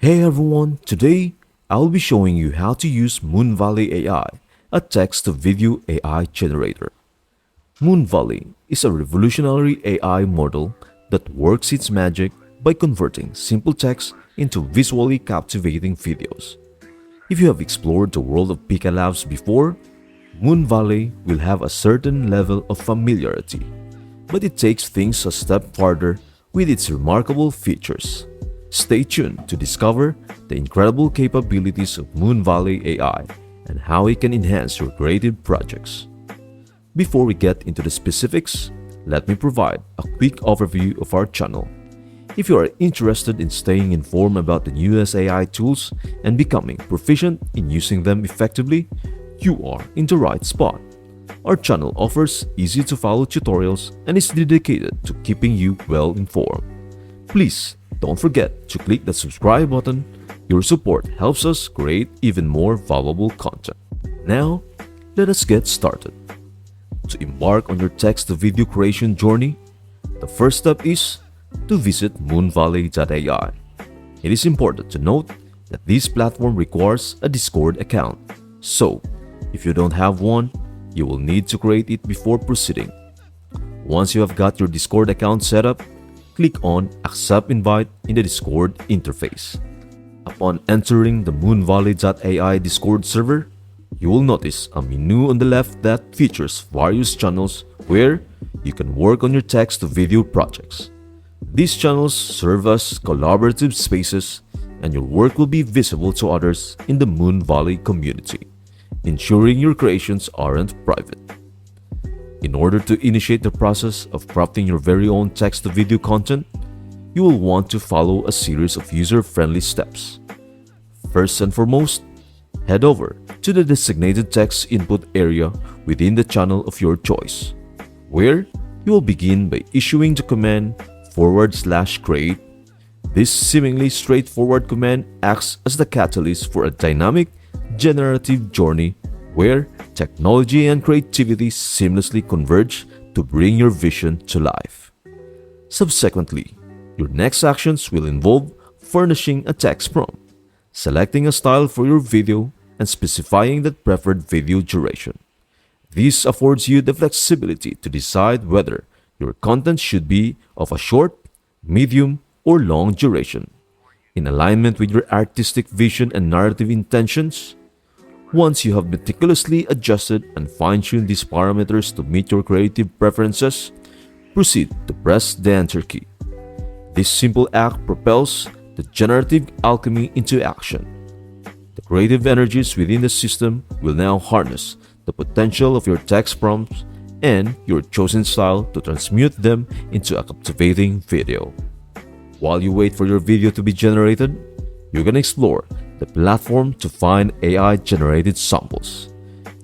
Hey everyone, today I'll be showing you how to use Moonvalley AI, a text-to-video AI generator. Moonvalley is a revolutionary AI model that works its magic by converting simple text into visually captivating videos. If you have explored the world of Pika Labs before, Moonvalley will have a certain level of familiarity, but it takes things a step farther with its remarkable features. Stay tuned to discover the incredible capabilities of Moonvalley AI and how it can enhance your creative projects. Before we get into the specifics, let me provide a quick overview of our channel. If you are interested in staying informed about the newest AI tools and becoming proficient in using them effectively, you are in the right spot. Our channel offers easy-to-follow tutorials and is dedicated to keeping you well informed. Please don't forget to click the subscribe button. Your support helps us create even more valuable content. Now, let us get started. To embark on your text-to-video creation journey, the first step is to visit moonvalley.ai. It is important to note that this platform requires a Discord account. So, if you don't have one, you will need to create it before proceeding. Once you have got your Discord account set up, click on Accept Invite in the Discord interface. Upon entering the moonvalley.ai Discord server, you will notice a menu on the left that features various channels where you can work on your text-to-video projects. These channels serve as collaborative spaces, and your work will be visible to others in the Moonvalley community, ensuring your creations aren't private. In order to initiate the process of crafting your very own text-to-video content, you will want to follow a series of user-friendly steps. First and foremost, head over to the designated text input area within the channel of your choice, where you will begin by issuing the command /create. This seemingly straightforward command acts as the catalyst for a dynamic, generative journey where technology and creativity seamlessly converge to bring your vision to life. Subsequently, your next actions will involve furnishing a text prompt, selecting a style for your video, and specifying the preferred video duration. This affords you the flexibility to decide whether your content should be of a short, medium, or long duration, in alignment with your artistic vision and narrative intentions. Once you have meticulously adjusted and fine-tuned these parameters to meet your creative preferences, proceed to press the Enter key. This simple act propels the generative alchemy into action. The creative energies within the system will now harness the potential of your text prompts and your chosen style to transmute them into a captivating video. While you wait for your video to be generated, you can explore the platform to find AI-generated samples.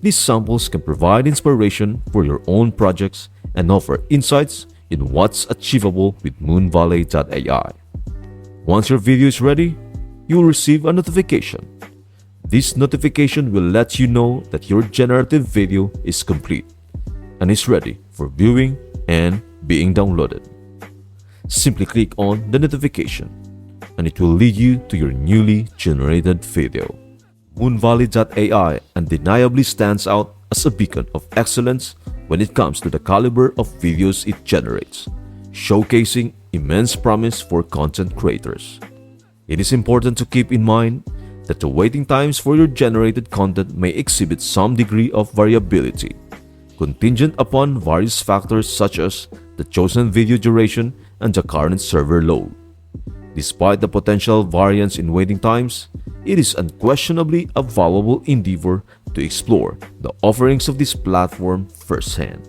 These samples can provide inspiration for your own projects and offer insights in what's achievable with moonvalley.ai. Once your video is ready, you will receive a notification. This notification will let you know that your generative video is complete and is ready for viewing and being downloaded. Simply click on the notification, and it will lead you to your newly generated video. Moonvalley.ai undeniably stands out as a beacon of excellence when it comes to the caliber of videos it generates, showcasing immense promise for content creators. It is important to keep in mind that the waiting times for your generated content may exhibit some degree of variability, contingent upon various factors such as the chosen video duration and the current server load. Despite the potential variance in waiting times, it is unquestionably a valuable endeavor to explore the offerings of this platform firsthand.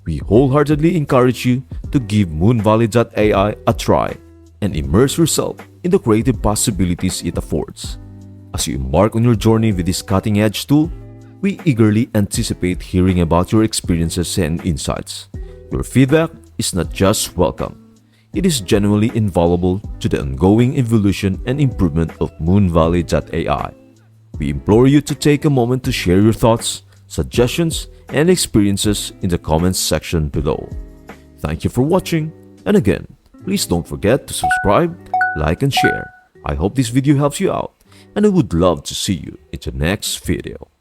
We wholeheartedly encourage you to give moonvalley.ai a try and immerse yourself in the creative possibilities it affords. As you embark on your journey with this cutting-edge tool, we eagerly anticipate hearing about your experiences and insights. Your feedback is not just welcome, it is genuinely invaluable to the ongoing evolution and improvement of moonvalley.ai. We implore you to take a moment to share your thoughts, suggestions, and experiences in the comments section below. Thank you for watching, and again, please don't forget to subscribe, like, and share. I hope this video helps you out, and I would love to see you in the next video.